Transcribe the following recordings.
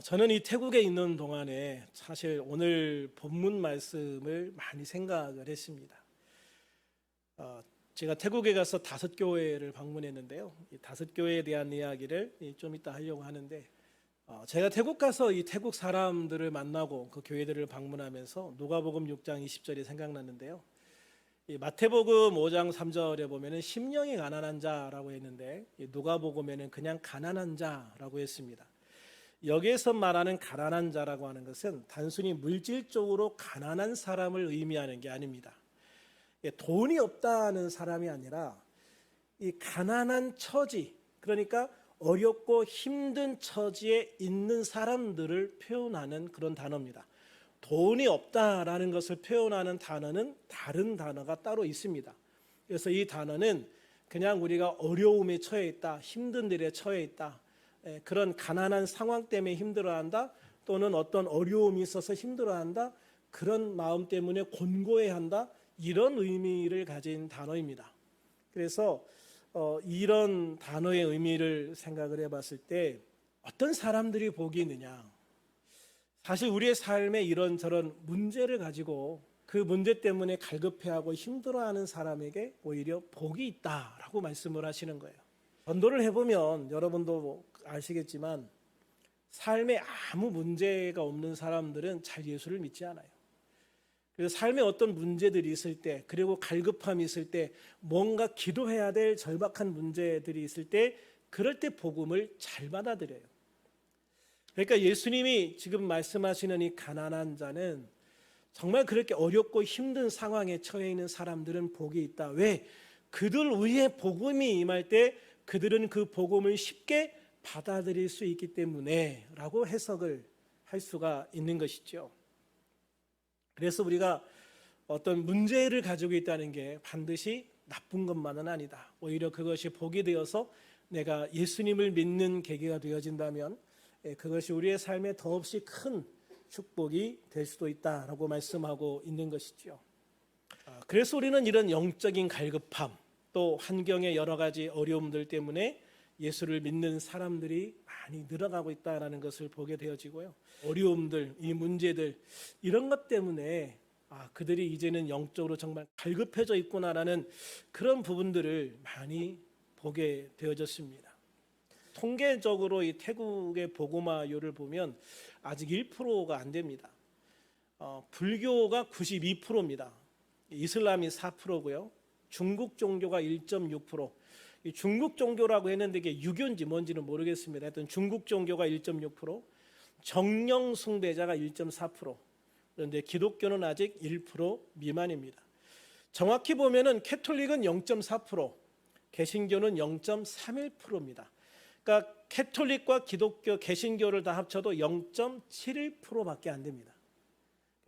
저는 이 태국에 있는 동안에 사실 오늘 본문 말씀을 많이 생각을 했습니다. 제가 태국에 가서 5교회를 방문했는데요. 이 5교회에 대한 이야기를 좀 이따 하려고 하는데, 제가 태국 가서 이 태국 사람들을 만나고 그 교회들을 방문하면서 누가복음 6장 20절이 생각났는데요. 이 마태복음 5장 3절에 보면은 심령이 가난한 자라고 했는데, 이 누가복음에는 그냥 가난한 자라고 했습니다. 여기에서 말하는 가난한 자라고 하는 것은 단순히 물질적으로 가난한 사람을 의미하는 게 아닙니다. 돈이 없다는 사람이 아니라 이 가난한 처지, 그러니까 어렵고 힘든 처지에 있는 사람들을 표현하는 그런 단어입니다. 돈이 없다라는 것을 표현하는 단어는 다른 단어가 따로 있습니다. 그래서 이 단어는 그냥 우리가 어려움에 처해 있다, 힘든 일에 처해 있다, 그런 가난한 상황 때문에 힘들어한다, 또는 어떤 어려움이 있어서 힘들어한다, 그런 마음 때문에 곤고해한다, 이런 의미를 가진 단어입니다. 그래서 이런 단어의 의미를 생각을 해봤을 때 어떤 사람들이 복이 있느냐, 사실 우리의 삶에 이런저런 문제를 가지고 그 문제 때문에 갈급해하고 힘들어하는 사람에게 오히려 복이 있다라고 말씀을 하시는 거예요. 전도를 해보면 여러분도 아시겠지만 삶에 아무 문제가 없는 사람들은 잘 예수를 믿지 않아요. 그래서 삶에 어떤 문제들이 있을 때, 그리고 갈급함이 있을 때, 뭔가 기도해야 될 절박한 문제들이 있을 때, 그럴 때 복음을 잘 받아들여요. 그러니까 예수님이 지금 말씀하시는 이 가난한 자는 정말 그렇게 어렵고 힘든 상황에 처해 있는 사람들은 복이 있다. 왜? 그들 위에 복음이 임할 때 그들은 그 복음을 쉽게 받아들일 수 있기 때문에 라고 해석을 할 수가 있는 것이죠. 그래서 우리가 어떤 문제를 가지고 있다는 게 반드시 나쁜 것만은 아니다. 오히려 그것이 복이 되어서 내가 예수님을 믿는 계기가 되어진다면 그것이 우리의 삶에 더없이 큰 축복이 될 수도 있다라고 말씀하고 있는 것이죠. 그래서 우리는 이런 영적인 갈급함, 또 환경의 여러 가지 어려움들 때문에 예수를 믿는 사람들이 많이 늘어가고 있다는 것을 보게 되어지고요. 어려움들, 이 문제들, 이런 것 때문에 그들이 이제는 영적으로 정말 갈급해져 있구나라는 그런 부분들을 많이 보게 되어졌습니다. 통계적으로 이 태국의 복음화율을 보면 아직 1%가 안 됩니다. 불교가 92%입니다. 이슬람이 4%고요. 중국 종교가 1.6%. 이 중국 종교라고 했는데 이게 유교인지 뭔지는 모르겠습니다. 하여튼 중국 종교가 1.6%, 정령 숭배자가 1.4%. 그런데 기독교는 아직 1% 미만입니다. 정확히 보면은 캐톨릭은 0.4%, 개신교는 0.31%입니다. 그러니까 캐톨릭과 기독교, 개신교를 다 합쳐도 0.71%밖에 안 됩니다.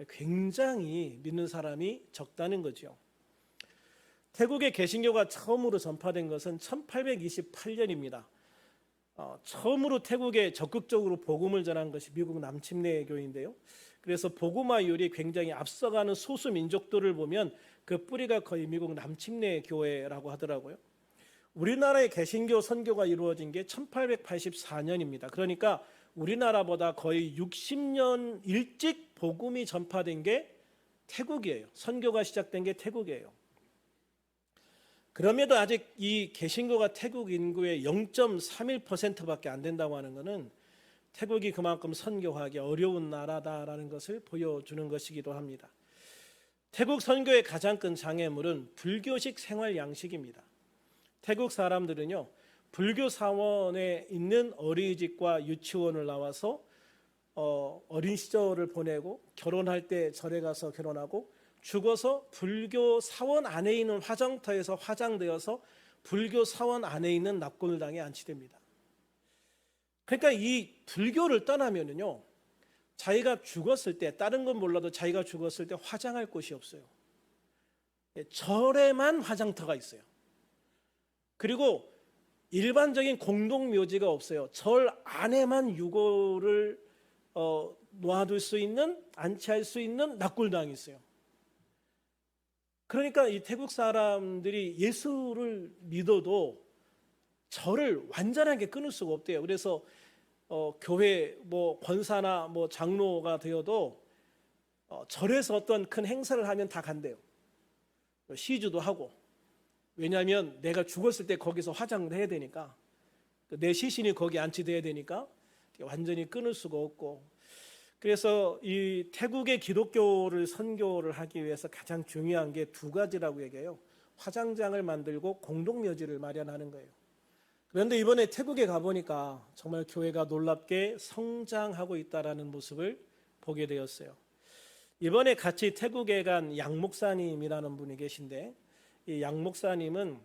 굉장히 믿는 사람이 적다는 거죠. 태국의 개신교가 처음으로 전파된 것은 1828년입니다. 처음으로 태국에 적극적으로 복음을 전한 것이 미국 남침내 교인데요. 그래서 복음화율이 굉장히 앞서가는 소수 민족들을 보면 그 뿌리가 거의 미국 남침내 교회라고 하더라고요. 우리나라의 개신교 선교가 이루어진 게 1884년입니다. 그러니까 우리나라보다 거의 60년 일찍 복음이 전파된 게 태국이에요. 선교가 시작된 게 태국이에요. 그럼에도 아직 이 개신교가 태국 인구의 0.31%밖에 안 된다고 하는 것은 태국이 그만큼 선교하기 어려운 나라다라는 것을 보여주는 것이기도 합니다. 태국 선교의 가장 큰 장애물은 불교식 생활 양식입니다. 태국 사람들은요, 불교 사원에 있는 어린이집과 유치원을 나와서 어린 시절을 보내고 결혼할 때 절에 가서 결혼하고 죽어서 불교 사원 안에 있는 화장터에서 화장되어서 불교 사원 안에 있는 납골당에 안치됩니다. 그러니까 이 불교를 떠나면은요, 자기가 죽었을 때, 다른 건 몰라도 자기가 죽었을 때 화장할 곳이 없어요. 절에만 화장터가 있어요. 그리고 일반적인 공동묘지가 없어요. 절 안에만 유골을 놓아둘 수 있는, 안치할 수 있는 납골당이 있어요. 그러니까 이 태국 사람들이 예수를 믿어도 절을 완전하게 끊을 수가 없대요. 그래서 교회 뭐 권사나 뭐 장로가 되어도 절에서 어떤 큰 행사를 하면 다 간대요. 시주도 하고. 왜냐하면 내가 죽었을 때 거기서 화장을 해야 되니까, 내 시신이 거기 안치돼야 되니까 완전히 끊을 수가 없고. 그래서 이 태국의 기독교를 선교를 하기 위해서 가장 중요한 게 두 가지라고 얘기해요. 화장장을 만들고 공동묘지를 마련하는 거예요. 그런데 이번에 태국에 가보니까 정말 교회가 놀랍게 성장하고 있다는 모습을 보게 되었어요. 이번에 같이 태국에 간 양 목사님이라는 분이 계신데, 이 양 목사님은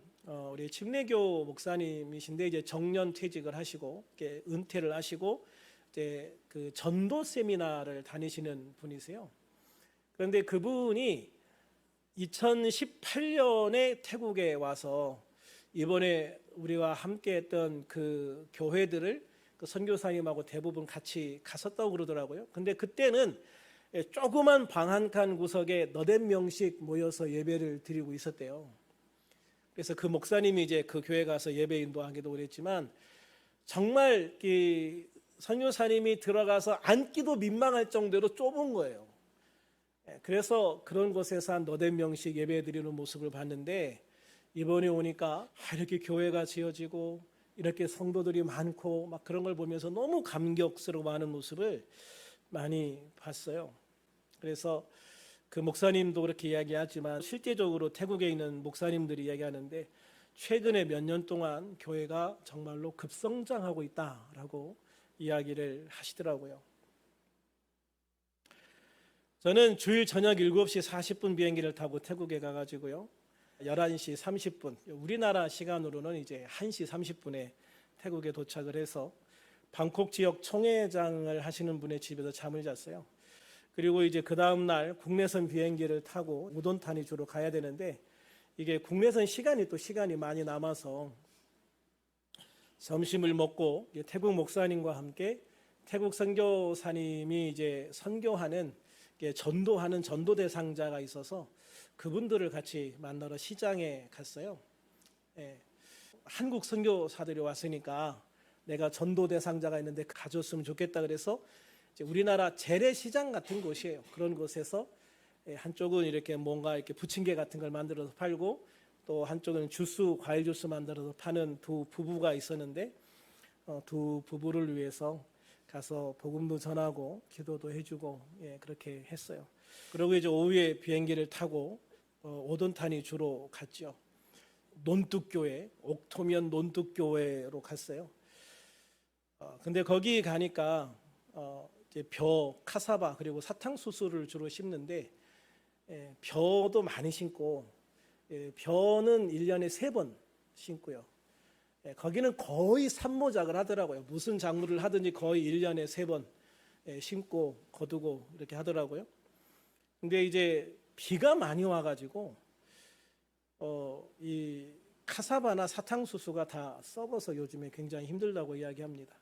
우리 침례교 목사님이신데 이제 정년 퇴직을 하시고 은퇴를 하시고 이제 그 전도 세미나를 다니시는 분이세요. 그런데 그분이 2018년에 태국에 와서 이번에 우리와 함께했던 그 교회들을 그 선교사님하고 대부분 같이 갔었다고 그러더라고요. 근데 그때는 조그만 방 한 칸 구석에 너댓 명씩 모여서 예배를 드리고 있었대요. 그래서 그 목사님이 이제 그 교회 가서 예배 인도하기도 그랬지만 정말 이 선교사님이 들어가서 앉기도 민망할 정도로 좁은 거예요. 그래서 그런 곳에서 한 너댓 명씩 예배 드리는 모습을 봤는데, 이번에 오니까 이렇게 교회가 지어지고 이렇게 성도들이 많고 막 그런 걸 보면서 너무 감격스러워하는 모습을 많이 봤어요. 그래서 그 목사님도 그렇게 이야기하지만 실제적으로 태국에 있는 목사님들이 이야기하는데 최근에 몇 년 동안 교회가 정말로 급성장하고 있다라고 이야기를 하시더라고요. 저는 주일 저녁 7시 40분 비행기를 타고 태국에 가가지고요, 11시 30분, 우리나라 시간으로는 이제 1시 30분에 태국에 도착을 해서 방콕 지역 총회장을 하시는 분의 집에서 잠을 잤어요. 그리고 이제 그 다음 날 국내선 비행기를 타고 우돈타니 주로 가야 되는데, 이게 국내선 시간이 많이 남아서 점심을 먹고 태국 목사님과 함께 태국 선교사님이 이제 선교하는 전도하는 전도 대상자가 있어서 그분들을 같이 만나러 시장에 갔어요. 한국 선교사들이 왔으니까 내가 전도 대상자가 있는데 가줬으면 좋겠다 그래서 우리나라 재래시장 같은 곳이에요. 그런 곳에서 한쪽은 이렇게 뭔가 이렇게 부침개 같은 걸 만들어서 팔고 또 한쪽은 과일 주스 만들어서 파는 두 부부가 있었는데, 두 부부를 위해서 가서 복음도 전하고 기도도 해주고 그렇게 했어요. 그리고 이제 오후에 비행기를 타고 오돈타니 주로 갔죠. 논뚝교회, 옥토면 논뚝교회로 갔어요. 근데 거기 가니까 이제 벼, 카사바 그리고 사탕수수를 주로 심는데, 벼도 많이 심고 벼는 1년에 3번 심고요. 거기는 거의 산모작을 하더라고요. 무슨 작물을 하든지 거의 1년에 3번 심고 거두고 이렇게 하더라고요. 근데 이제 비가 많이 와가지고 이 카사바나 사탕수수가 다 썩어서 요즘에 굉장히 힘들다고 이야기합니다.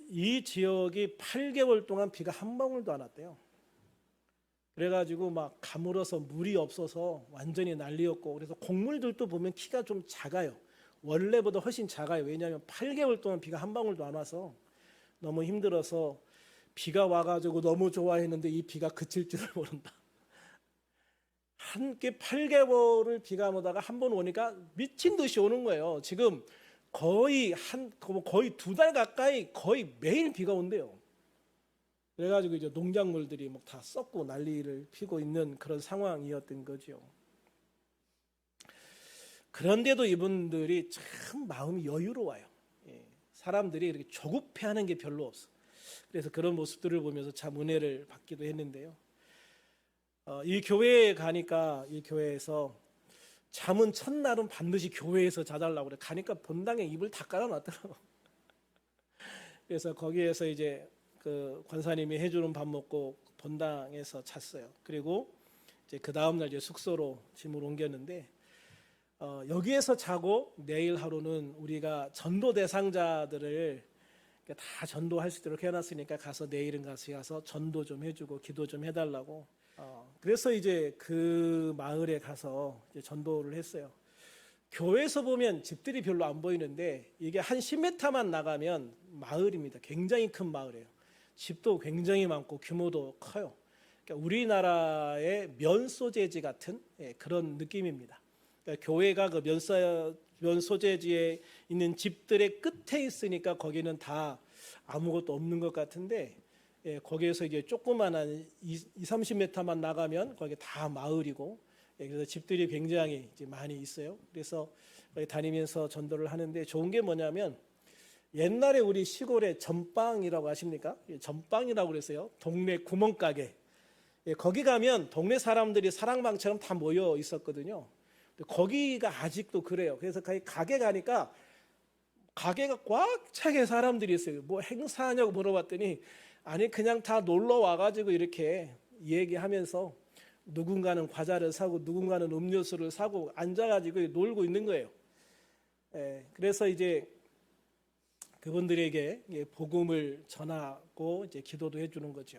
이 지역이 8개월 동안 비가 한 방울도 안 왔대요. 그래가지고 막 가물어서 물이 없어서 완전히 난리였고, 그래서 곡물들도 보면 키가 좀 작아요. 원래보다 훨씬 작아요. 왜냐하면 8개월 동안 비가 한 방울도 안 와서 너무 힘들어서 비가 와가지고 너무 좋아했는데 이 비가 그칠 줄을 모른다. 함께 8개월을 비가 오다가 한 번 오니까 미친 듯이 오는 거예요. 지금 거의 2달 가까이 거의 매일 비가 온대요. 그래가지고 이제 농작물들이 막 다 썩고 난리를 피고 있는 그런 상황이었던 거죠. 그런데도 이분들이 참 마음이 여유로워요. 사람들이 이렇게 조급해하는 게 별로 없어. 그래서 그런 모습들을 보면서 참 은혜를 받기도 했는데요. 이 교회에 가니까 이 교회에서 잠은 첫날은 반드시 교회에서 자달라고 그래. 가니까 본당에 이불 다 깔아놨더라고. 그래서 거기에서 이제 그 권사님이 해주는 밥 먹고 본당에서 잤어요. 그리고 이제 그 다음 날 이제 숙소로 짐을 옮겼는데, 여기에서 자고 내일 하루는 우리가 전도 대상자들을 다 전도할 수 있도록 해놨으니까 가서 내일은 가서 전도 좀 해주고 기도 좀 해달라고. 그래서 이제 그 마을에 가서 이제 전도를 했어요. 교회에서 보면 집들이 별로 안 보이는데 이게 한 10m만 나가면 마을입니다. 굉장히 큰 마을이에요. 집도 굉장히 많고 규모도 커요. 그러니까 우리나라의 면소재지 같은 그런 느낌입니다. 그러니까 교회가 그 면소재지에 있는 집들의 끝에 있으니까 거기는 다 아무것도 없는 것 같은데 거기에서 이제 조그만한 30m만 나가면 거기 다 마을이고 그래서 집들이 굉장히 이제 많이 있어요. 그래서 거기 다니면서 전도를 하는데 좋은 게 뭐냐면 옛날에 우리 시골에 전빵이라고 아십니까? 전빵이라고 그랬어요. 동네 구멍가게. 거기 가면 동네 사람들이 사랑방처럼 다 모여 있었거든요. 거기가 아직도 그래요. 그래서 거기 가게 가니까 가게가 꽉 차게 사람들이 있어요. 뭐 행사하냐고 물어봤더니 아니 그냥 다 놀러 와가지고 이렇게 얘기하면서 누군가는 과자를 사고 누군가는 음료수를 사고 앉아가지고 놀고 있는 거예요. 그래서 이제 그분들에게 복음을 전하고 이제 기도도 해주는 거죠.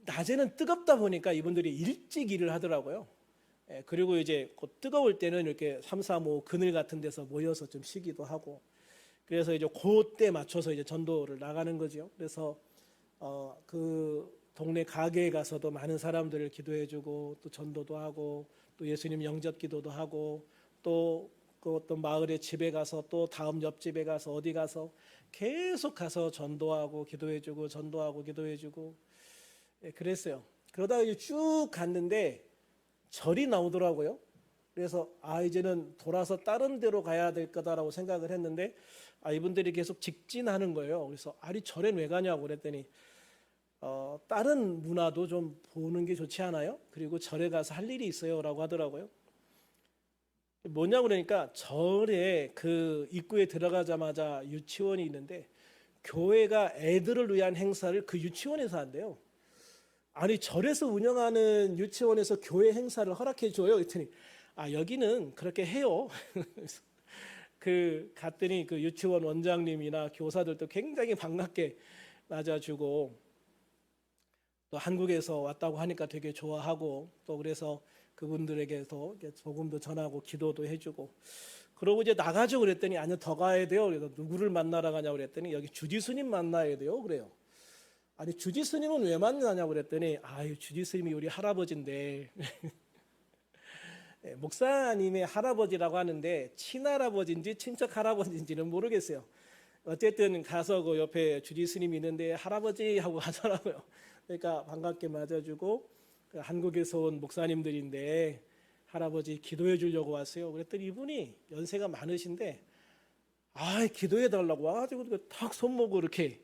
낮에는 뜨겁다 보니까 이분들이 일찍 일을 하더라고요. 그리고 이제 곧 뜨거울 때는 이렇게 3, 4, 5 그늘 같은 데서 모여서 좀 쉬기도 하고 그래서 이제 그때 맞춰서 이제 전도를 나가는 거죠. 그래서 그 동네 가게에 가서도 많은 사람들을 기도해주고 또 전도도 하고 또 예수님 영접 기도도 하고 또 그 어떤 마을의 집에 가서 또 다음 옆집에 가서 어디 가서 계속 가서 전도하고 기도해주고 전도하고 기도해주고 그랬어요. 그러다가 이제 쭉 갔는데 절이 나오더라고요. 그래서 이제는 돌아서 다른 데로 가야 될 거다라고 생각을 했는데 이분들이 계속 직진하는 거예요. 그래서 아니 절엔 왜 가냐고 그랬더니 다른 문화도 좀 보는 게 좋지 않아요? 그리고 절에 가서 할 일이 있어요라고 하더라고요. 뭐냐고 그러니까 절에 그 입구에 들어가자마자 유치원이 있는데 교회가 애들을 위한 행사를 그 유치원에서 한대요. 아니 절에서 운영하는 유치원에서 교회 행사를 허락해 줘요. 그랬더니 여기는 그렇게 해요. 그 갔더니 그 유치원 원장님이나 교사들도 굉장히 반갑게 맞아주고 또 한국에서 왔다고 하니까 되게 좋아하고 또 그래서 그분들에게도 복음도 전하고 기도도 해주고 그러고 이제 나가죠 그랬더니 아니요 더 가야 돼요. 그래서 누구를 만나러 가냐고 그랬더니 여기 주지스님 만나야 돼요. 그래요. 아니 주지스님은 왜 만나냐고 그랬더니 주지스님이 우리 할아버지인데 목사님의 할아버지라고 하는데 친할아버지인지 친척 할아버지인지는 모르겠어요. 어쨌든 가서 그 옆에 주지스님이 있는데 할아버지 하고 하더라고요. 그러니까 반갑게 맞아주고 한국에서 온 목사님들인데 할아버지 기도해 주려고 왔어요. 그랬더니 이분이 연세가 많으신데 기도해 달라고 와가지고 탁 손목을 이렇게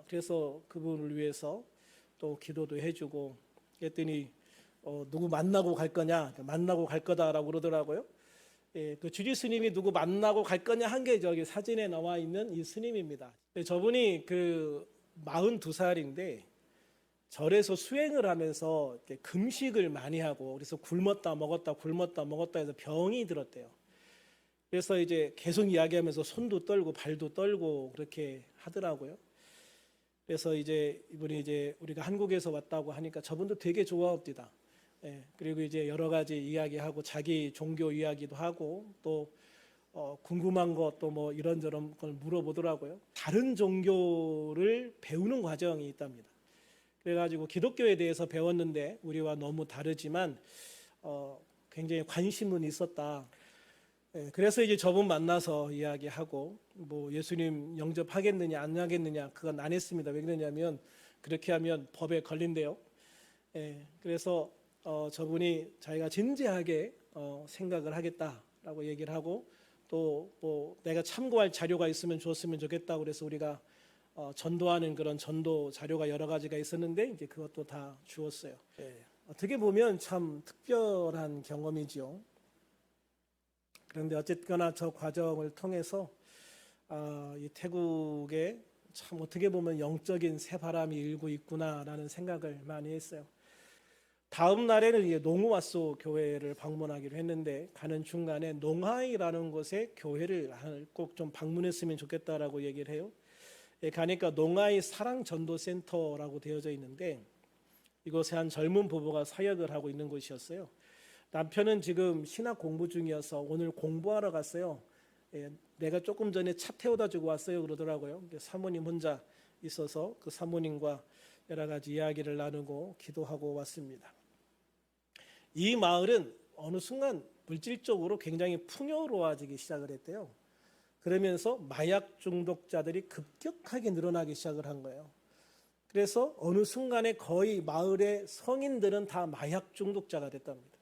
그래서 그분을 위해서 또 기도도 해주고 그랬더니 누구 만나고 갈 거냐 만나고 갈 거다라고 그러더라고요. 그 주지 스님이 누구 만나고 갈 거냐 한 게 저기 사진에 나와 있는 이 스님입니다. 저분이 그 42살인데 절에서 수행을 하면서 금식을 많이 하고 그래서 굶었다 먹었다 해서 병이 들었대요. 그래서 이제 계속 이야기하면서 손도 떨고 발도 떨고 그렇게 하더라고요. 그래서 이제 이분이 이제 우리가 한국에서 왔다고 하니까 저분도 되게 좋아합니다. 그리고 이제 여러 가지 이야기하고 자기 종교 이야기도 하고 또 궁금한 것 또 뭐 이런저런 걸 물어보더라고요. 다른 종교를 배우는 과정이 있답니다. 그래가지고 기독교에 대해서 배웠는데 우리와 너무 다르지만 굉장히 관심은 있었다. 그래서 이제 저분 만나서 이야기하고 뭐 예수님 영접하겠느냐 안 하겠느냐 그건 안 했습니다. 왜 그러냐면 그렇게 하면 법에 걸린대요. 그래서 저분이 자기가 진지하게 생각을 하겠다라고 얘기를 하고 또 뭐 내가 참고할 자료가 있으면 줬으면 좋겠다고 그래서 우리가 전도하는 그런 전도 자료가 여러 가지가 있었는데 이제 그것도 다 주었어요. 어떻게 보면 참 특별한 경험이죠. 그런데 어쨌거나 저 과정을 통해서 이 태국에 참 어떻게 보면 영적인 새바람이 일고 있구나라는 생각을 많이 했어요. 다음 날에는 이제 농우와소 교회를 방문하기로 했는데 가는 중간에 농하이라는 곳에 교회를 꼭 좀 방문했으면 좋겠다라고 얘기를 해요. 가니까 농하이 사랑전도센터라고 되어져 있는데 이곳에 한 젊은 부부가 사역을 하고 있는 곳이었어요. 남편은 지금 신학 공부 중이어서 오늘 공부하러 갔어요. 내가 조금 전에 차 태워다 주고 왔어요 그러더라고요. 사모님 혼자 있어서 그 사모님과 여러 가지 이야기를 나누고 기도하고 왔습니다. 이 마을은 어느 순간 물질적으로 굉장히 풍요로워지기 시작을 했대요. 그러면서 마약 중독자들이 급격하게 늘어나기 시작을 한 거예요. 그래서 어느 순간에 거의 마을의 성인들은 다 마약 중독자가 됐답니다.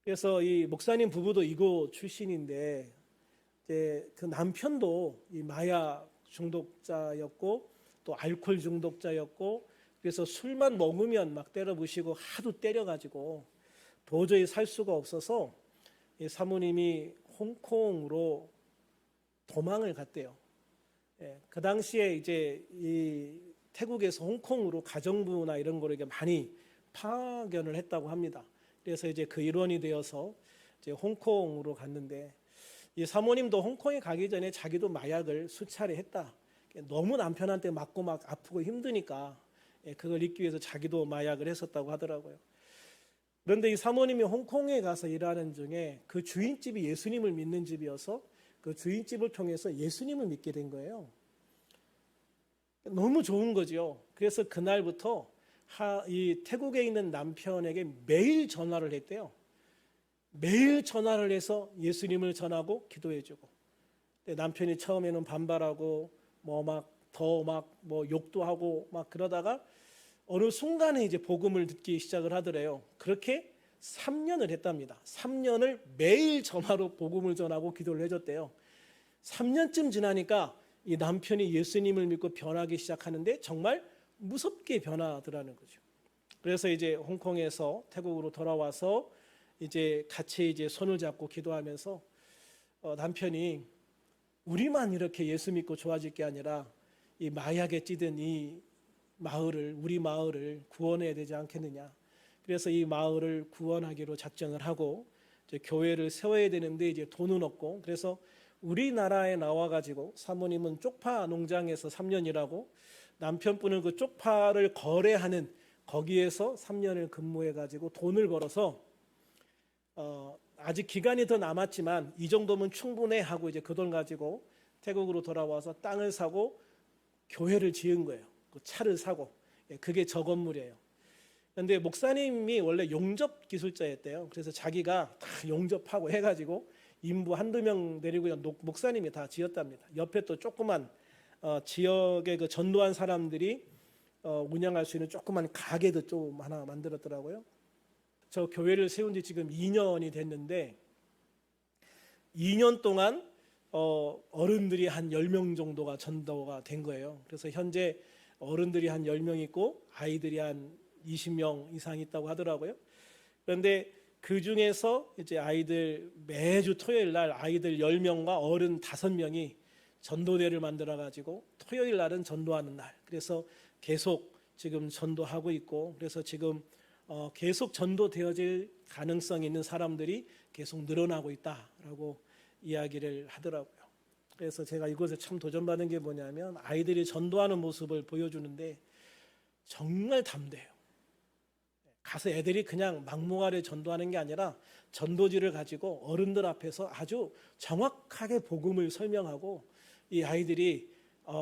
그래서 이 목사님 부부도 이곳 출신인데 이제 그 남편도 이 마약 중독자였고 또 알코올 중독자였고 그래서 술만 먹으면 막 때려 부시고 하도 때려가지고 도저히 살 수가 없어서 이 사모님이 홍콩으로 도망을 갔대요. 그 당시에 이제 이 태국에서 홍콩으로 가정부나 이런 거를 많이 파견을 했다고 합니다. 그래서 이제 그 일원이 되어서 이제 홍콩으로 갔는데 이 사모님도 홍콩에 가기 전에 자기도 마약을 수차례 했다. 너무 남편한테 맞고 막 아프고 힘드니까 그걸 잊기 위해서 자기도 마약을 했었다고 하더라고요. 그런데 이 사모님이 홍콩에 가서 일하는 중에 그 주인집이 예수님을 믿는 집이어서 그 주인집을 통해서 예수님을 믿게 된 거예요. 너무 좋은 거죠. 그래서 그날부터 이 태국에 있는 남편에게 매일 전화를 했대요. 매일 전화를 해서 예수님을 전하고 기도해주고. 남편이 처음에는 반발하고 뭐 욕도 하고 막 그러다가 어느 순간에 이제 복음을 듣기 시작을 하더래요. 그렇게 3년을 했답니다. 3년을 매일 전화로 복음을 전하고 기도를 해줬대요. 3년쯤 지나니까 이 남편이 예수님을 믿고 변하기 시작하는데 정말 무섭게 변하더라는 거죠. 그래서 이제 홍콩에서 태국으로 돌아와서 이제 같이 이제 손을 잡고 기도하면서 남편이 우리만 이렇게 예수 믿고 좋아질 게 아니라 이 마약에 찌든 이 마을을 우리 마을을 구원해야 되지 않겠느냐. 그래서 이 마을을 구원하기로 작정을 하고 이제 교회를 세워야 되는데 이제 돈은 없고 그래서 우리나라에 나와가지고 사모님은 쪽파 농장에서 3년 일하고 남편분은 그 쪽파를 거래하는 거기에서 3년을 근무해가지고 돈을 벌어서 아직 기간이 더 남았지만 이 정도면 충분해 하고 이제 그 돈 가지고 태국으로 돌아와서 땅을 사고 교회를 지은 거예요. 그 차를 사고 그게 저 건물이에요. 그런데 목사님이 원래 용접 기술자였대요. 그래서 자기가 다 용접하고 해가지고 인부 한두 명 데리고 목사님이 다 지었답니다. 옆에 또 조그만 지역에 그 전도한 사람들이 운영할 수 있는 조그만 가게도 좀 하나 만들었더라고요. 저 교회를 세운 지 지금 2년이 됐는데 2년 동안 어른들이 한 10명 정도가 전도가 된 거예요. 그래서 현재 어른들이 한 10명 있고 아이들이 한 20명 이상 있다고 하더라고요. 그런데 그 중에서 이제 아이들 매주 토요일 날 아이들 10명과 어른 5명이 전도대를 만들어 가지고 토요일 날은 전도하는 날. 그래서 계속 지금 전도하고 있고 그래서 지금 계속 전도되어질 가능성이 있는 사람들이 계속 늘어나고 있다라고 이야기를 하더라고요. 그래서 제가 이곳에 참 도전받은 게 뭐냐면 아이들이 전도하는 모습을 보여주는데 정말 담대해요. 가서 애들이 그냥 막무가내 전도하는 게 아니라 전도지를 가지고 어른들 앞에서 아주 정확하게 복음을 설명하고 이 아이들이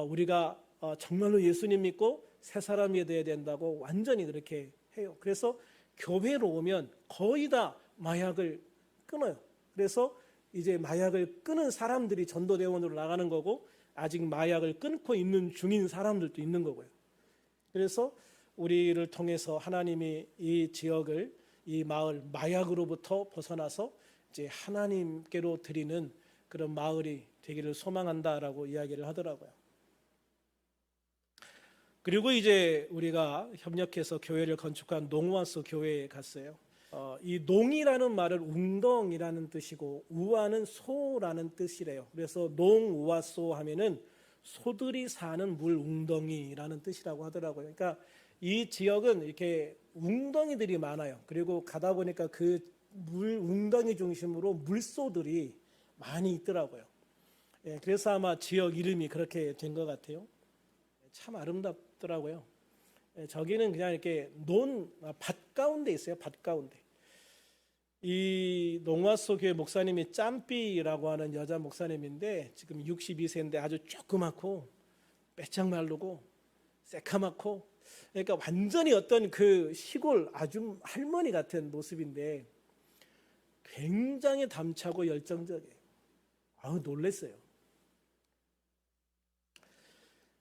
우리가 정말로 예수님 믿고 새 사람이 되어야 된다고 완전히 그렇게 해요. 그래서 교회로 오면 거의 다 마약을 끊어요. 그래서 이제 마약을 끊은 사람들이 전도대원으로 나가는 거고 아직 마약을 끊고 있는 중인 사람들도 있는 거고요. 그래서 우리를 통해서 하나님이 이 지역을 이 마을 마약으로부터 벗어나서 이제 하나님께로 드리는 그런 마을이 되기를 소망한다라고 이야기를 하더라고요. 그리고 이제 우리가 협력해서 교회를 건축한 농우아소 교회에 갔어요. 이 농이라는 말은 웅덩이라는 뜻이고 우아는 소라는 뜻이래요. 그래서 농우아소 하면은 소들이 사는 물 웅덩이라는 뜻이라고 하더라고요. 그러니까 이 지역은 이렇게 웅덩이들이 많아요. 그리고 가다 보니까 그 물 웅덩이 중심으로 물소들이 많이 있더라고요. 그래서 아마 지역 이름이 그렇게 된 것 같아요. 참 아름답더라고요. 저기는 그냥 이렇게 밭 가운데 있어요. 밭 가운데. 이 농화소 교회 목사님이 짬삐라고 하는 여자 목사님인데 지금 62세인데 아주 조그맣고 빼짝 마르고 새카맣고, 그러니까 완전히 어떤 그 시골 아줌 할머니 같은 모습인데 굉장히 담차고 열정적이에요. 아우, 놀랬어요.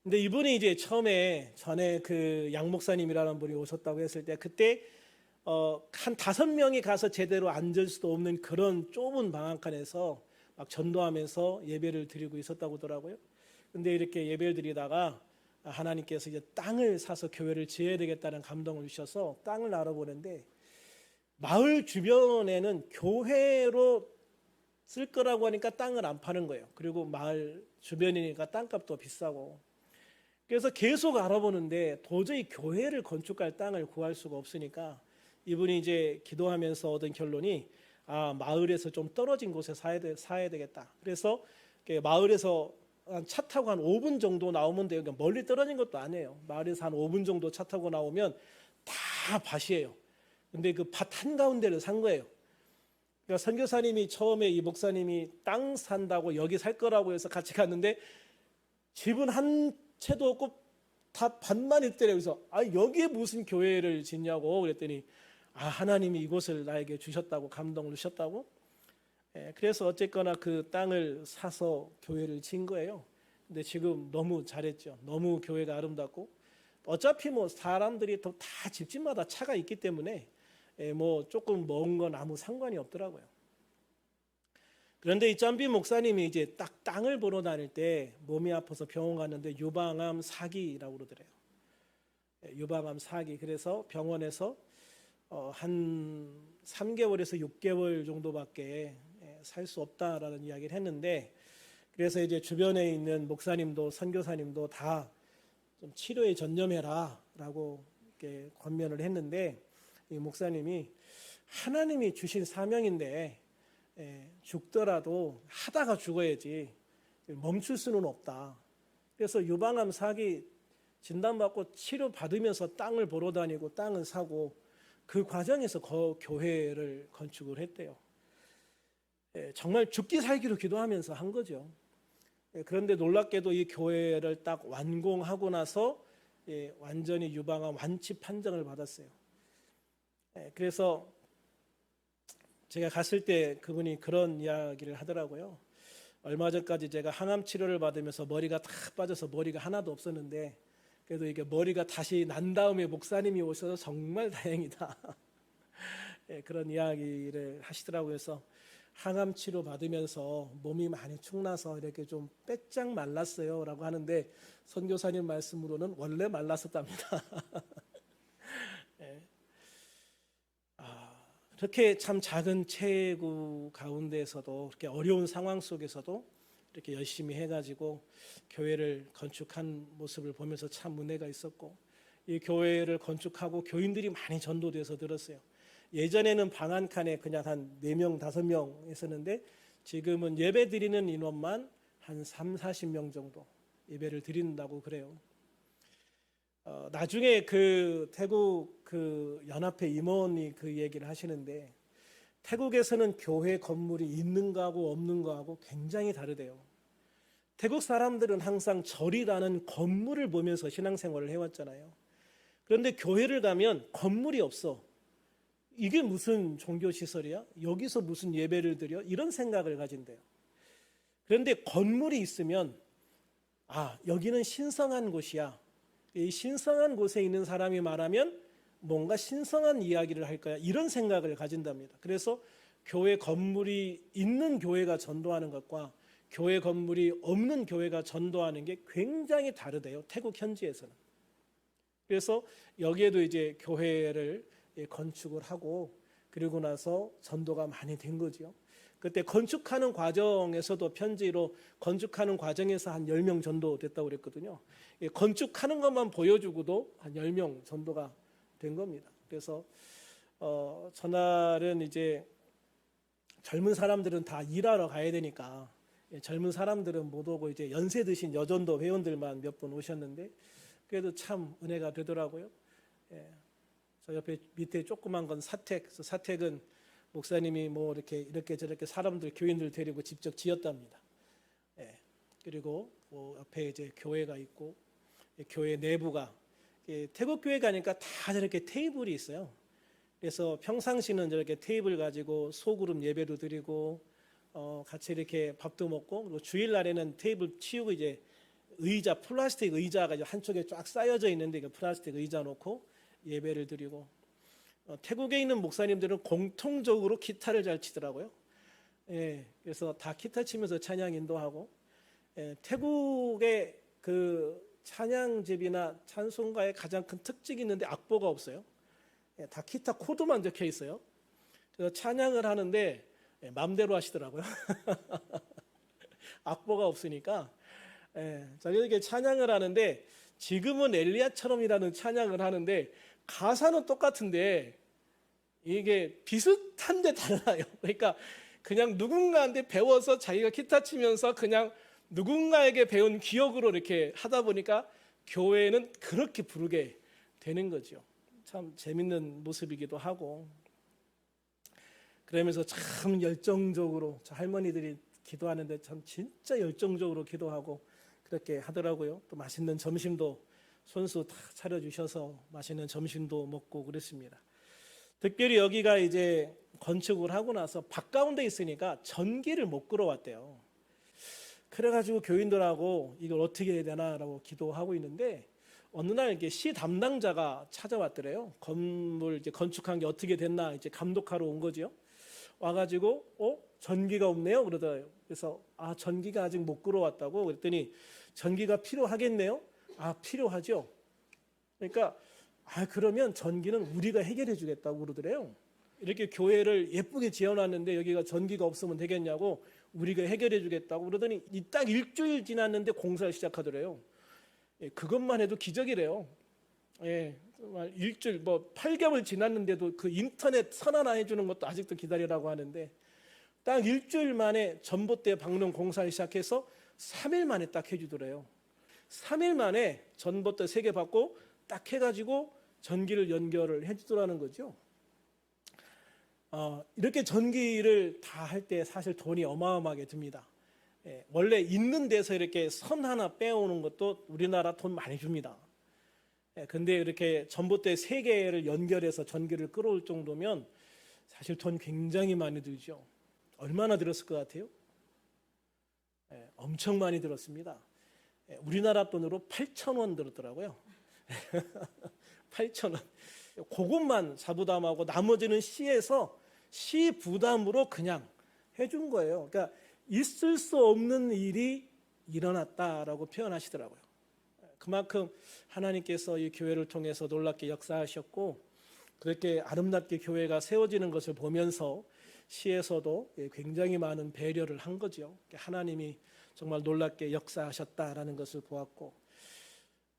근데 이분이 이제 처음에 전에 그 양 목사님이라는 분이 오셨다고 했을 때 그때 한 5명이 가서 제대로 앉을 수도 없는 그런 좁은 방앗간에서 막 전도하면서 예배를 드리고 있었다고 하더라고요. 근데 이렇게 예배를 드리다가 하나님께서 이제 땅을 사서 교회를 지어야 되겠다는 감동을 주셔서 땅을 알아보는데 마을 주변에는 교회로 쓸 거라고 하니까 땅을 안 파는 거예요. 그리고 마을 주변이니까 땅값도 비싸고, 그래서 계속 알아보는데 도저히 교회를 건축할 땅을 구할 수가 없으니까 이분이 이제 기도하면서 얻은 결론이 마을에서 좀 떨어진 곳에 사야 되겠다. 그래서 마을에서 차 타고 한 5분 정도 나오면 돼요. 그러니까 멀리 떨어진 것도 아니에요. 마을에서 한 5분 정도 차 타고 나오면 다 밭이에요. 근데 그 밭 한가운데를 산 거예요. 그러니까 선교사님이 처음에 이 목사님이 땅 산다고 여기 살 거라고 해서 같이 갔는데 집은 한 채도 없고 다 밭만 있더래요. 그래서 여기에 무슨 교회를 짓냐고 그랬더니 하나님이 이곳을 나에게 주셨다고, 감동을 주셨다고. 그래서 어쨌거나 그 땅을 사서 교회를 지은 거예요. 근데 지금 너무 잘했죠. 너무 교회가 아름답고, 어차피 뭐 사람들이 다 집집마다 차가 있기 때문에 뭐 조금 먼 건 아무 상관이 없더라고요. 그런데 이 짬비 목사님이 이제 딱 땅을 보러 다닐 때 몸이 아파서 병원 갔는데 유방암 4기라고 그러더래요. 유방암 4기. 그래서 병원에서 한 3개월에서 6개월 정도밖에 살 수 없다라는 이야기를 했는데, 그래서 이제 주변에 있는 목사님도 선교사님도 다 좀 치료에 전념해라라고 이렇게 권면을 했는데, 이 목사님이 하나님이 주신 사명인데 죽더라도 하다가 죽어야지 멈출 수는 없다. 그래서 유방암 4기 진단받고 치료받으면서 땅을 보러 다니고 땅을 사고 그 과정에서 교회를 건축을 했대요. 정말 죽기 살기로 기도하면서 한 거죠. 그런데 놀랍게도 이 교회를 딱 완공하고 나서 완전히 유방암 완치 판정을 받았어요. 그래서 제가 갔을 때 그분이 그런 이야기를 하더라고요. 얼마 전까지 제가 항암 치료를 받으면서 머리가 다 빠져서 머리가 하나도 없었는데 그래도 이게 머리가 다시 난 다음에 목사님이 오셔서 정말 다행이다. 그런 이야기를 하시더라고요. 그래서 항암 치료 받으면서 몸이 많이 축나서 이렇게 좀 빼짝 말랐어요 라고 하는데, 선교사님 말씀으로는 원래 말랐었답니다. 그렇게 참 작은 체구 가운데에서도 그렇게 어려운 상황 속에서도 이렇게 열심히 해가지고 교회를 건축한 모습을 보면서 참 은혜가 있었고, 이 교회를 건축하고 교인들이 많이 전도돼서 들었어요. 예전에는 방 한 칸에 그냥 한 4명, 5명 있었는데 지금은 예배 드리는 인원만 한 3, 40명 정도 예배를 드린다고 그래요. 나중에 그 태국 그 연합회 임원이 그 얘기를 하시는데, 태국에서는 교회 건물이 있는 거하고 없는 거하고 굉장히 다르대요. 태국 사람들은 항상 절이라는 건물을 보면서 신앙생활을 해왔잖아요. 그런데 교회를 가면 건물이 없어. 이게 무슨 종교시설이야? 여기서 무슨 예배를 드려? 이런 생각을 가진대요. 그런데 건물이 있으면 여기는 신성한 곳이야. 이 신성한 곳에 있는 사람이 말하면 뭔가 신성한 이야기를 할 거야. 이런 생각을 가진답니다. 그래서 교회 건물이 있는 교회가 전도하는 것과 교회 건물이 없는 교회가 전도하는 게 굉장히 다르대요. 태국 현지에서는. 그래서 여기에도 이제 교회를 건축을 하고 그리고 나서 전도가 많이 된 거죠. 그때 건축하는 과정에서도 편지로 건축하는 과정에서 한 10명 전도됐다고 그랬거든요. 건축하는 것만 보여주고도 한 10명 전도가 된 겁니다. 그래서 전날은 이제 젊은 사람들은 다 일하러 가야 되니까 젊은 사람들은 못 오고 이제 연세 드신 여전도 회원들만 몇 분 오셨는데 그래도 참 은혜가 되더라고요. 저 옆에 밑에 조그만 건 사택. 사택은 목사님이 뭐 이렇게 저렇게 사람들 교인들 데리고 직접 지었답니다. 예. 그리고 뭐 앞에 이제 교회가 있고 교회 내부가 태국 교회 가니까 다 저렇게 테이블이 있어요. 그래서 평상시는 저렇게 테이블 가지고 소그룹 예배도 드리고 같이 이렇게 밥도 먹고, 그리고 주일날에는 테이블 치우고 이제 의자, 플라스틱 의자가 한쪽에 쫙 쌓여져 있는데 그 플라스틱 의자 놓고 예배를 드리고, 태국에 있는 목사님들은 공통적으로 기타를 잘 치더라고요. 예, 그래서 다 기타 치면서 찬양 인도하고, 태국의 그 찬양집이나 찬송가의 가장 큰 특징이 있는데 악보가 없어요. 다 기타 코드만 적혀 있어요. 그래서 찬양을 하는데 마음대로 하시더라고요. 악보가 없으니까. 자, 이렇게 찬양을 하는데 지금은 엘리야처럼이라는 찬양을 하는데 가사는 똑같은데 이게 비슷한데 달라요. 그러니까 그냥 누군가한테 배워서 자기가 기타 치면서 그냥 누군가에게 배운 기억으로 이렇게 하다 보니까 교회는 그렇게 부르게 되는 거죠. 참 재밌는 모습이기도 하고, 그러면서 참 열정적으로 할머니들이 기도하는데 참 진짜 열정적으로 기도하고 그렇게 하더라고요. 또 맛있는 점심도 손수 다 차려주셔서 맛있는 점심도 먹고 그랬습니다. 특별히 여기가 이제 건축을 하고 나서 바깥가운데 있으니까 전기를 못 끌어왔대요. 그래가지고 교인들하고 이걸 어떻게 해야 되나라고 기도하고 있는데 어느 날 이렇게 시 담당자가 찾아왔더래요. 건물 이제 건축한 게 어떻게 됐나 이제 감독하러 온 거죠. 와가지고 전기가 없네요 그러더라고요. 그래서 전기가 아직 못 끌어왔다고 그랬더니 전기가 필요하겠네요. 필요하죠. 그러니까 그러면 전기는 우리가 해결해 주겠다고 그러더래요. 이렇게 교회를 예쁘게 지어놨는데 여기가 전기가 없으면 되겠냐고 우리가 해결해 주겠다고 그러더니 딱 일주일 지났는데 공사를 시작하더래요. 그것만 해도 기적이래요. 정말 일주일 8개월 지났는데도 그 인터넷 선 하나 해주는 것도 아직도 기다리라고 하는데 딱 일주일 만에 전봇대 박는 공사를 시작해서 3일 만에 딱 해주더래요. 3일 만에 전봇대 3개 받고 딱 해가지고 전기를 연결을 해주더라는 거죠. 이렇게 전기를 다 할 때 사실 돈이 어마어마하게 듭니다. 원래 있는 데서 이렇게 선 하나 빼오는 것도 우리나라 돈 많이 줍니다. 근데 이렇게 전봇대 3개를 연결해서 전기를 끌어올 정도면 사실 돈 굉장히 많이 들죠. 얼마나 들었을 것 같아요? 엄청 많이 들었습니다. 우리나라 돈으로 8,000원 들었더라고요. 8,000원. 그것만 사부담하고 나머지는 시에서 시 부담으로 그냥 해준 거예요. 그러니까 있을 수 없는 일이 일어났다라고 표현하시더라고요. 그만큼 하나님께서 이 교회를 통해서 놀랍게 역사하셨고 그렇게 아름답게 교회가 세워지는 것을 보면서 시에서도 굉장히 많은 배려를 한 거죠. 하나님이 정말 놀랍게 역사하셨다라는 것을 보았고,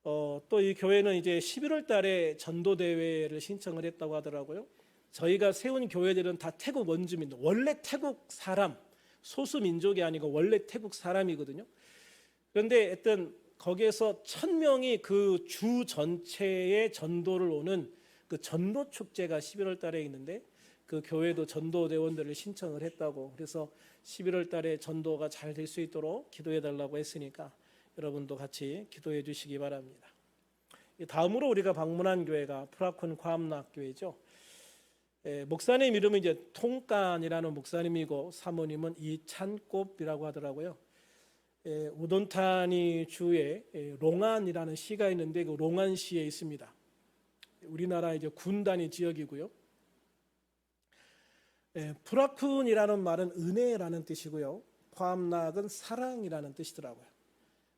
또 이 교회는 이제 11월 달에 전도 대회를 신청을 했다고 하더라고요. 저희가 세운 교회들은 다 태국 원주민, 원래 태국 사람, 소수 민족이 아니고 원래 태국 사람이거든요. 그런데 하여튼 거기에서 1,000명이 그 주 전체에 전도를 오는 그 전도 축제가 11월 달에 있는데 그 교회도 전도 대원들을 신청을 했다고. 그래서 11월 달에 전도가 잘 될 수 있도록 기도해 달라고 했으니까 여러분도 같이 기도해 주시기 바랍니다. 다음으로 우리가 방문한 교회가 프라쿤 과암락 교회죠. 목사님 이름은 이제 통간이라는 목사님이고 사모님은 이찬꼽이라고 하더라고요. 우돈타니 주에 롱안이라는 시가 있는데 그 롱안시에 있습니다. 우리나라 이제 군단위 지역이고요. 프라쿤이라는 말은 은혜라는 뜻이고요. 콰암락은 사랑이라는 뜻이더라고요.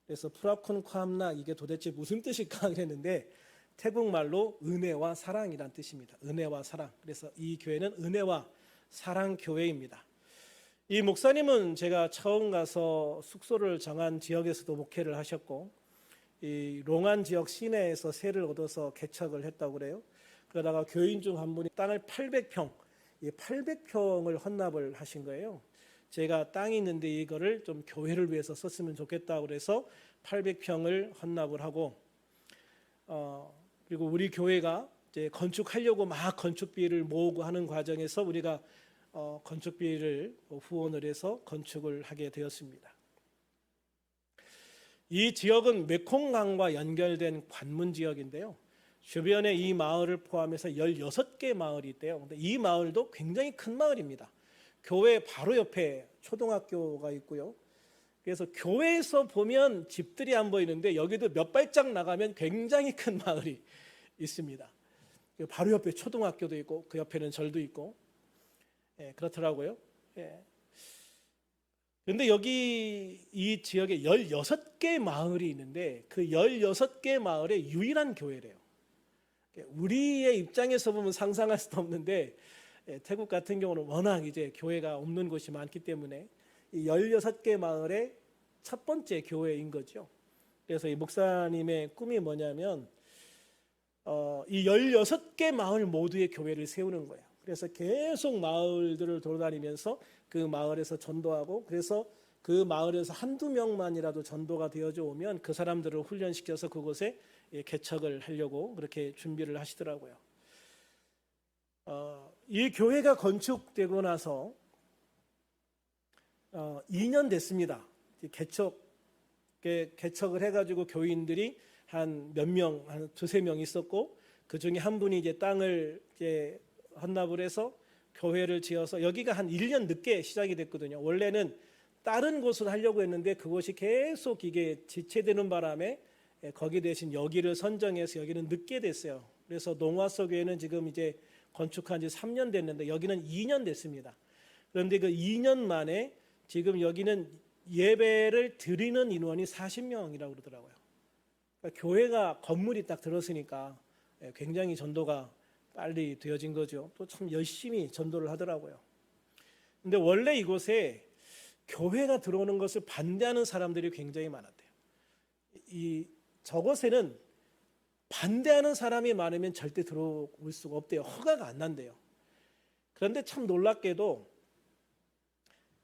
그래서 프라쿤 콰암락 이게 도대체 무슨 뜻일까 그랬는데 태국말로 은혜와 사랑이란 뜻입니다. 은혜와 사랑. 그래서 이 교회는 은혜와 사랑 교회입니다. 이 목사님은 제가 처음 가서 숙소를 정한 지역에서도 목회를 하셨고 이 롱안 지역 시내에서 세를 얻어서 개척을 했다고 그래요. 그러다가 교인 중 한 분이 땅을 800평, 이 800평을 헌납을 하신 거예요. 제가 땅이 있는데 이거를 좀 교회를 위해서 썼으면 좋겠다고 그래서 800평을 헌납을 하고 그리고 우리 교회가 이제 건축하려고 막 건축비를 모으고 하는 과정에서 우리가 건축비를 후원을 해서 건축을 하게 되었습니다. 이 지역은 메콩강과 연결된 관문 지역인데요. 주변에 이 마을을 포함해서 16개 마을이 있대요. 근데 이 마을도 굉장히 큰 마을입니다. 교회 바로 옆에 초등학교가 있고요. 그래서 교회에서 보면 집들이 안 보이는데 여기도 몇 발짝 나가면 굉장히 큰 마을이 있습니다. 바로 옆에 초등학교도 있고 그 옆에는 절도 있고 그렇더라고요. 그런데 여기 이 지역에 16개 마을이 있는데 그 16개 마을의 유일한 교회래요. 우리의 입장에서 보면 상상할 수도 없는데 태국 같은 경우는 워낙 이제 교회가 없는 곳이 많기 때문에 이 16개 마을의 첫 번째 교회인 거죠. 그래서 이 목사님의 꿈이 뭐냐면 이 16개 마을 모두의 교회를 세우는 거예요. 그래서 계속 마을들을 돌아다니면서 그 마을에서 전도하고, 그래서 그 마을에서 한두 명만이라도 전도가 되어져 오면 그 사람들을 훈련시켜서 그곳에 개척을 하려고 그렇게 준비를 하시더라고요. 이 교회가 건축되고 나서 2년 됐습니다. 개척을 해가지고 교인들이 한 몇 명, 한 두세 명 있었고, 그 중에 한 분이 이제 땅을 이제 헌납을 해서 교회를 지어서, 여기가 한 1년 늦게 시작이 됐거든요. 원래는 다른 곳을 하려고 했는데 그곳이 계속 이게 지체되는 바람에 거기 대신 여기를 선정해서 여기는 늦게 됐어요. 그래서 농화서 교회는 지금 이제 건축한 지 3년 됐는데 여기는 2년 됐습니다. 그런데 그 2년 만에 지금 여기는 예배를 드리는 인원이 40명이라고 그러더라고요. 그러니까 교회가 건물이 딱 들었으니까 굉장히 전도가 빨리 되어진 거죠. 또 참 열심히 전도를 하더라고요. 근데 원래 이곳에 교회가 들어오는 것을 반대하는 사람들이 굉장히 많았대요. 저곳에는 반대하는 사람이 많으면 절대 들어올 수가 없대요. 허가가 안 난대요. 그런데 참 놀랍게도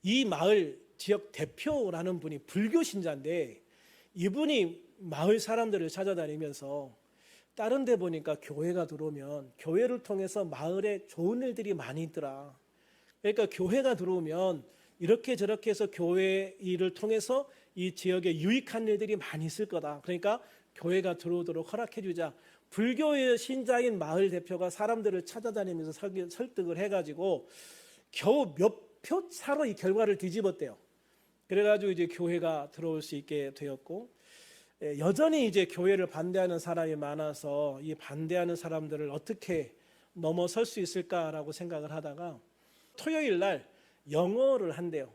이 마을 지역 대표라는 분이 불교 신자인데, 이분이 마을 사람들을 찾아다니면서 다른 데 보니까 교회가 들어오면 교회를 통해서 마을에 좋은 일들이 많이 있더라. 그러니까 교회가 들어오면 이렇게 저렇게 해서 교회 일을 통해서 이 지역에 유익한 일들이 많이 있을 거다. 그러니까 교회가 들어오도록 허락해 주자. 불교의 신자인 마을 대표가 사람들을 찾아다니면서 설득을 해가지고 겨우 몇 표 차로 이 결과를 뒤집었대요. 그래가지고 이제 교회가 들어올 수 있게 되었고, 여전히 이제 교회를 반대하는 사람이 많아서 이 반대하는 사람들을 어떻게 넘어설 수 있을까라고 생각을 하다가 토요일 날 영어를 한대요.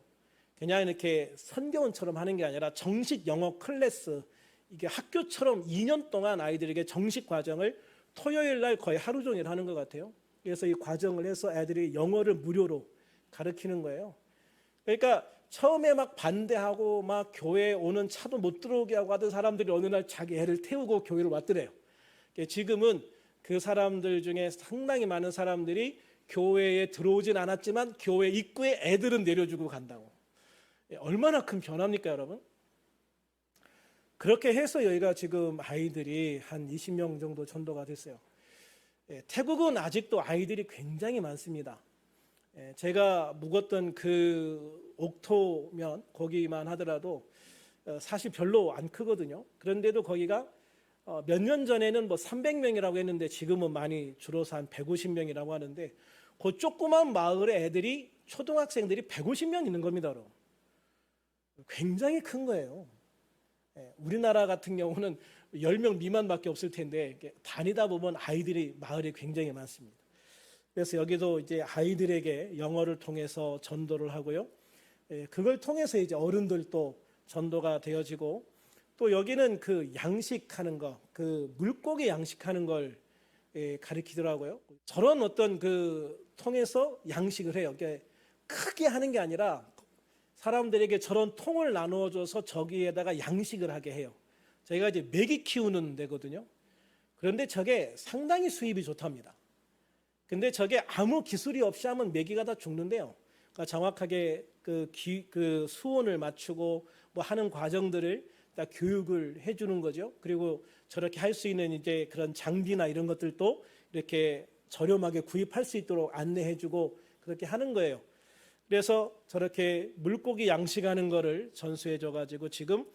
그냥 이렇게 선교원처럼 하는 게 아니라 정식 영어 클래스, 이게 학교처럼 2년 동안 아이들에게 정식 과정을 토요일 날 거의 하루 종일 하는 것 같아요. 그래서 이 과정을 해서 애들이 영어를 무료로 가르치는 거예요. 그러니까 처음에 막 반대하고 막 교회에 오는 차도 못 들어오게 하고 하던 사람들이 어느 날 자기 애를 태우고 교회를 왔더래요. 지금은 그 사람들 중에 상당히 많은 사람들이 교회에 들어오진 않았지만 교회 입구에 애들은 내려주고 간다고. 얼마나 큰 변화입니까, 여러분? 그렇게 해서 여기가 지금 아이들이 한 20명 정도 전도가 됐어요. 태국은 아직도 아이들이 굉장히 많습니다. 제가 묵었던 그 옥토면 거기만 하더라도 사실 별로 안 크거든요. 그런데도 거기가 몇 년 전에는 뭐 300명이라고 했는데 지금은 많이 줄어서 한 150명이라고 하는데, 그 조그만 마을의 애들이, 초등학생들이 150명 있는 겁니다. 여러분. 굉장히 큰 거예요. 우리나라 같은 경우는 10명 미만밖에 없을 텐데 다니다 보면 아이들이 마을에 굉장히 많습니다. 그래서 여기도 이제 아이들에게 영어를 통해서 전도를 하고요. 그걸 통해서 이제 어른들도 전도가 되어지고, 또 여기는 그 양식하는 거, 그 물고기 양식하는 걸 가르치더라고요. 저런 어떤 그 통해서 양식을 해요. 크게 하는 게 아니라 사람들에게 저런 통을 나누어줘서 저기에다가 양식을 하게 해요. 저희가 이제 메기 키우는 데거든요. 그런데 저게 상당히 수입이 좋답니다. 근데 저게 아무 기술이 없이 하면 메기가 다 죽는데요. 그러니까 정확하게 그 수온을 맞추고 뭐 하는 과정들을 다 교육을 해주는 거죠. 그리고 저렇게 할 수 있는 이제 그런 장비나 이런 것들도 이렇게 저렴하게 구입할 수 있도록 안내해주고 그렇게 하는 거예요. 그래서 저렇게 물고기 양식하는 거를 전수해 줘가지고 지금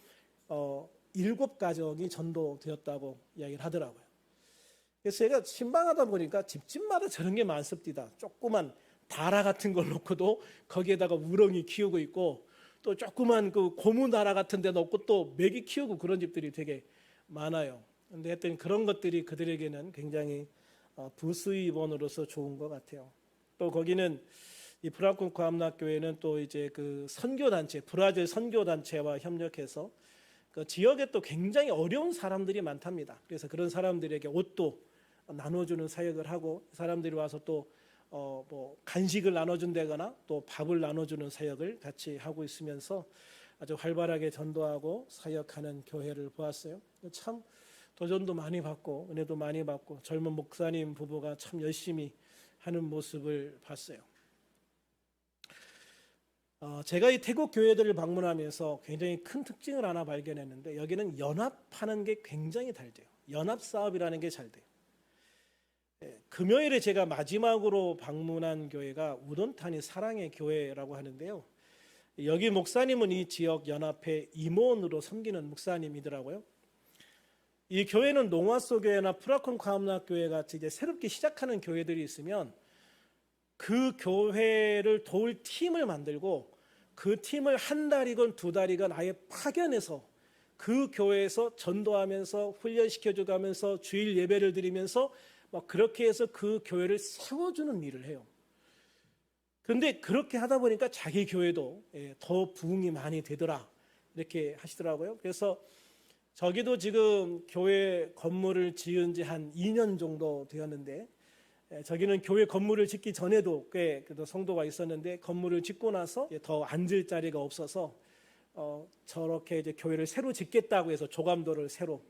7가정이 전도되었다고 이야기를 하더라고요. 그래서 제가 신방하다 보니까 집집마다 저런 게 많습니다. 조그만 다라 같은 걸 놓고도 거기에다가 우렁이 키우고 있고, 또 조그만 그 고무 다라 같은 데 놓고 또 메기 키우고 그런 집들이 되게 많아요. 근데 하여튼 그런 것들이 그들에게는 굉장히 부수입원으로서 좋은 것 같아요. 또 거기는 이 브라콘코 함락교회는 또 이제 그 선교단체, 브라질 선교단체와 협력해서 그 지역에 또 굉장히 어려운 사람들이 많답니다. 그래서 그런 사람들에게 옷도 나눠주는 사역을 하고, 사람들이 와서 또 뭐 간식을 나눠준다거나 또 밥을 나눠주는 사역을 같이 하고 있으면서 아주 활발하게 전도하고 사역하는 교회를 보았어요. 참 도전도 많이 받고 은혜도 많이 받고 젊은 목사님 부부가 참 열심히 하는 모습을 봤어요. 제가 이 태국 교회들을 방문하면서 굉장히 큰 특징을 하나 발견했는데, 여기는 연합하는 게 굉장히 잘 돼요. 연합 사업이라는 게 잘 돼요. 금요일에 제가 마지막으로 방문한 교회가 우돈타니 사랑의 교회라고 하는데요. 여기 목사님은 이 지역 연합회 임원으로 섬기는 목사님이더라고요. 이 교회는 농화소 교회나 프라콘 과음락 교회 같이 이제 새롭게 시작하는 교회들이 있으면 그 교회를 도울 팀을 만들고, 그 팀을 한 달이건 두 달이건 아예 파견해서 그 교회에서 전도하면서 훈련시켜주가면서 주일 예배를 드리면서 막 그렇게 해서 그 교회를 세워주는 일을 해요. 그런데 그렇게 하다 보니까 자기 교회도 더 부흥이 많이 되더라 이렇게 하시더라고요. 그래서 저기도 지금 교회 건물을 지은 지 한 2년 정도 되었는데, 저기는 교회 건물을 짓기 전에도 꽤 성도가 있었는데, 건물을 짓고 나서 더 앉을 자리가 없어서 저렇게 이제 교회를 새로 짓겠다고 해서 조감도를 새로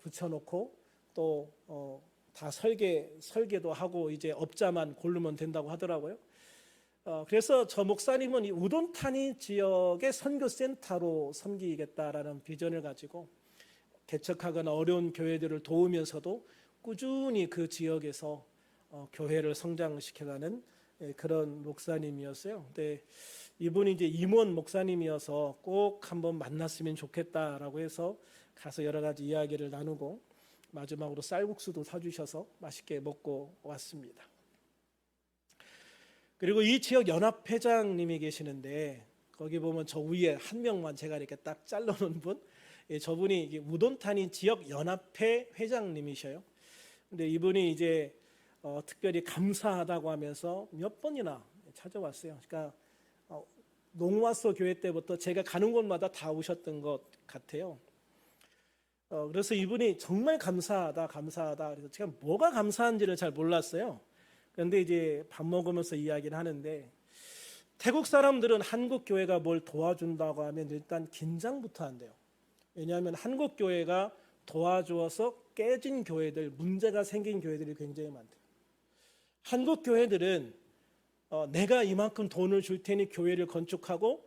붙여놓고 또 다 설계도 하고 이제 업자만 고르면 된다고 하더라고요. 그래서 저 목사님은 이 우돈타니 지역의 선교센터로 섬기겠다라는 비전을 가지고 개척하거나 어려운 교회들을 도우면서도 꾸준히 그 지역에서 교회를 성장시켜가는 그런 목사님이었어요. 근데 이분이 이제 임원 목사님이어서 꼭 한번 만났으면 좋겠다라고 해서 가서 여러 가지 이야기를 나누고 마지막으로 쌀국수도 사주셔서 맛있게 먹고 왔습니다. 그리고 이 지역 연합회장님이 계시는데, 거기 보면 저 위에 한 명만 제가 이렇게 딱 잘라놓은 분, 저분이 우돈타니 지역 연합회 회장님이셔요. 근데 이분이 이제 특별히 감사하다고 하면서 몇 번이나 찾아왔어요. 그러니까 농화소 교회 때부터 제가 가는 곳마다 다 오셨던 것 같아요. 그래서 이분이 정말 감사하다. 그래서 제가 뭐가 감사한지를 잘 몰랐어요. 그런데 이제 밥 먹으면서 이야기를 하는데, 태국 사람들은 한국 교회가 뭘 도와준다고 하면 일단 긴장부터 한대요. 왜냐하면 한국 교회가 도와주어서 깨진 교회들, 문제가 생긴 교회들이 굉장히 많대요. 한국 교회들은 내가 이만큼 돈을 줄 테니 교회를 건축하고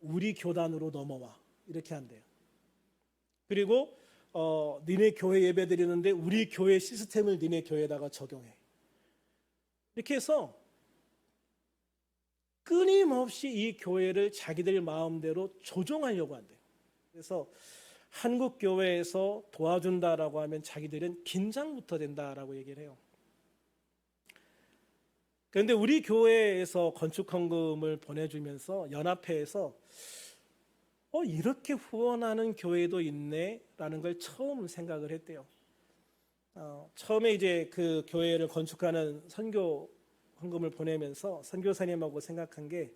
우리 교단으로 넘어와 이렇게 한대요. 그리고 니네 교회 예배 드리는데 우리 교회 시스템을 니네 교회에다가 적용해. 이렇게 해서 끊임없이 이 교회를 자기들 마음대로 조종하려고 한대요. 그래서 한국 교회에서 도와준다라고 하면 자기들은 긴장부터 된다라고 얘기를 해요. 그런데 우리 교회에서 건축헌금을 보내주면서 연합회에서 이렇게 후원하는 교회도 있네라는 걸 처음 생각을 했대요. 처음에 이제 그 교회를 건축하는 선교 헌금을 보내면서 선교사님하고 생각한 게,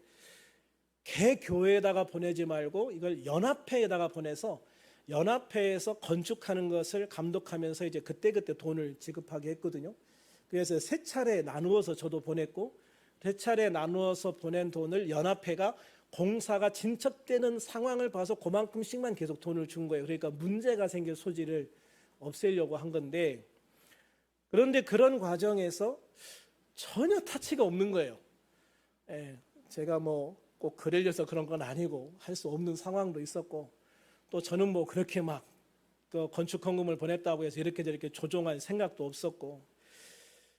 개 교회에다가 보내지 말고 이걸 연합회에다가 보내서 연합회에서 건축하는 것을 감독하면서 이제 그때그때 돈을 지급하게 했거든요. 그래서 3차례 나누어서 저도 보냈고, 3차례 나누어서 보낸 돈을 연합회가 공사가 진척되는 상황을 봐서 그만큼씩만 계속 돈을 준 거예요. 그러니까 문제가 생길 소지를 없애려고 한 건데, 그런데 그런 과정에서 전혀 타치가 없는 거예요. 제가 뭐 꼭 그러려서 그런 건 아니고 할 수 없는 상황도 있었고, 또 저는 뭐 그렇게 막 건축 헌금을 보냈다고 해서 이렇게 저렇게 조종할 생각도 없었고,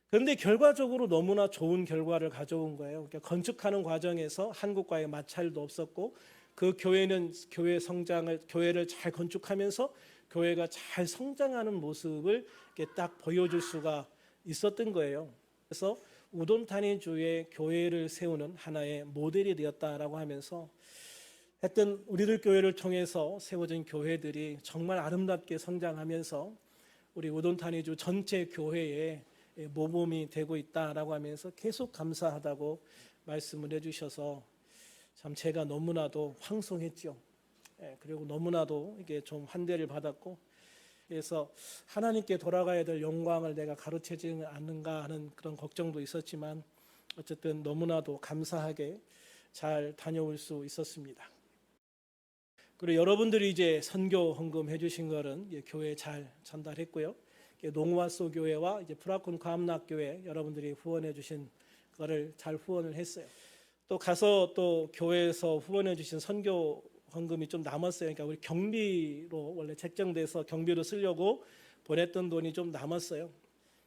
그런데 결과적으로 너무나 좋은 결과를 가져온 거예요. 그러니까 건축하는 과정에서 한국과의 마찰도 없었고, 그 교회는 교회를 잘 건축하면서 교회가 잘 성장하는 모습을 이렇게 딱 보여줄 수가 있었던 거예요. 그래서 우돈타니주의 교회를 세우는 하나의 모델이 되었다라고 하면서, 하여튼 우리들 교회를 통해서 세워진 교회들이 정말 아름답게 성장하면서 우리 우돈타니주 전체 교회에 모범이 되고 있다라고 하면서 계속 감사하다고 말씀을 해주셔서 참 제가 너무나도 황송했죠. 그리고 너무나도 이게 좀 환대를 받았고, 그래서 하나님께 돌아가야 될 영광을 내가 가르쳐지지 않는가 하는 그런 걱정도 있었지만, 어쨌든 너무나도 감사하게 잘 다녀올 수 있었습니다. 그리고 여러분들이 이제 선교 헌금 해주신 거는 교회에 잘 전달했고요. 농화소 교회와 이제 프라콘 감락교회 여러분들이 후원해 주신 거를 잘 후원을 했어요. 또 가서 또 교회에서 후원해 주신 선교 헌금이 좀 남았어요. 그러니까 우리 경비로 원래 책정돼서 경비로 쓰려고 보냈던 돈이 좀 남았어요.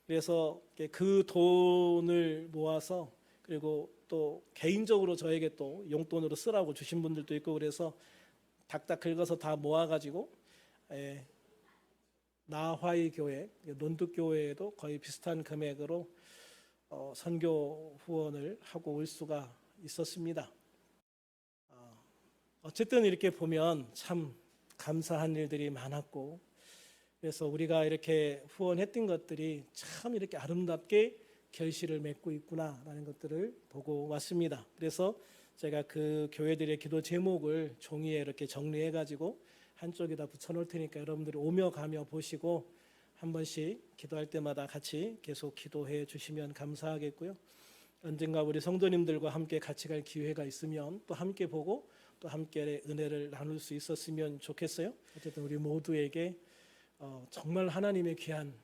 그래서 그 돈을 모아서, 그리고 또 개인적으로 저에게 또 용돈으로 쓰라고 주신 분들도 있고, 그래서 딱딱 긁어서 다 모아가지고 나화이 교회, 논두교회에도 거의 비슷한 금액으로 선교 후원을 하고 올 수가 있었습니다. 어쨌든 이렇게 보면 참 감사한 일들이 많았고, 그래서 우리가 이렇게 후원했던 것들이 참 이렇게 아름답게 결실을 맺고 있구나라는 것들을 보고 왔습니다. 그래서 제가 그 교회들의 기도 제목을 종이에 이렇게 정리해가지고 한쪽에다 붙여놓을 테니까 여러분들이 오며 가며 보시고 한 번씩 기도할 때마다 같이 계속 기도해 주시면 감사하겠고요. 언젠가 우리 성도님들과 함께 같이 갈 기회가 있으면 또 함께 보고 또 함께 은혜를 나눌 수 있었으면 좋겠어요. 어쨌든 우리 모두에게 정말 하나님의 귀한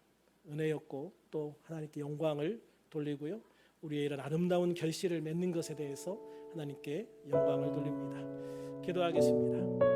은혜였고, 또 하나님께 영광을 돌리고요. 우리의 이런 아름다운 결실을 맺는 것에 대해서 하나님께 영광을 돌립니다. 기도하겠습니다.